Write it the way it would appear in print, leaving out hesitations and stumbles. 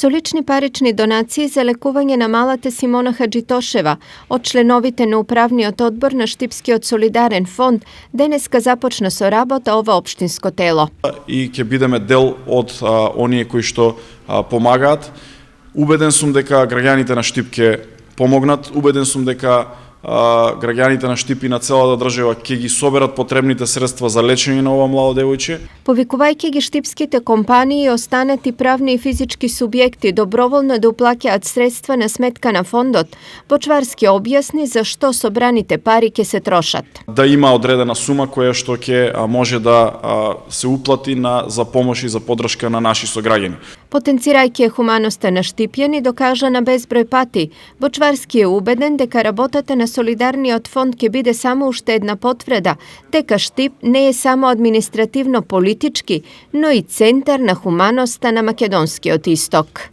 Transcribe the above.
Со лични парични донации за лекување на малата Симона Хаджитошева од членовите на управниот одбор на Штипскиот солидарен фонд денеска започна со работа ова општинско тело. И ќе бидеме дел од оние кои што помагаат. Убеден сум дека граѓаните на Штип ќе помогнат, убеден сум дека граѓаните на Штип и на целата држава ќе ги соберат потребните средства за лечење на ова младо девојче. Повикувајќи ги штипските компании, останати правни и физички субјекти доброволно да уплаќаат средства на сметка на фондот, Бочварски објасни за што собраните пари ќе се трошат. Да има одредена сума која што ќе може да се уплати за помош и за поддршка на наши сограѓани. Потенцирајќи хуманоста на штипјани, докажа на безброј пати, Бочварски е убеден дека работата на Солидарниот фонд ќе биде само уште една потврда дека Штип не е само административно политички, но и центар на хуманоста на македонскиот исток.